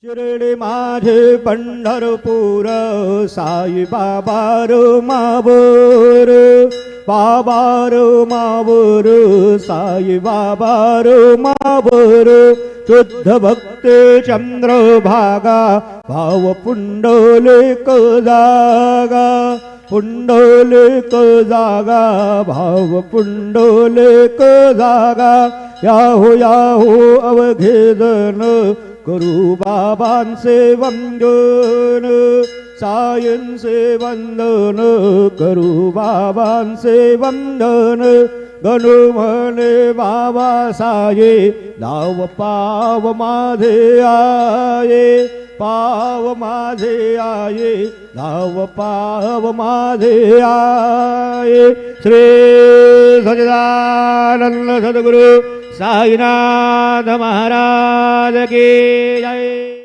शिर्डी माझे पंढरपूर साई बाबा रो मावर बाबा row Mawar Sai Baba row Mawar शुद्ध भक्ते चंद्रभागा भाव पुंडलिक जागा पुंडलिक जागा भाव पुंडलिक जागा याहो याहो अवघेदन करू बाबांचे वंदन सायंचे वंदन करू बाबांचे वंदन गणू म्हणे बाबा साये नाव पाव माझे आये पाव माझे आये नाव पाव माझे आये श्री सच्चिदानंद सद्गुरु साईनाथ महाराज की जय।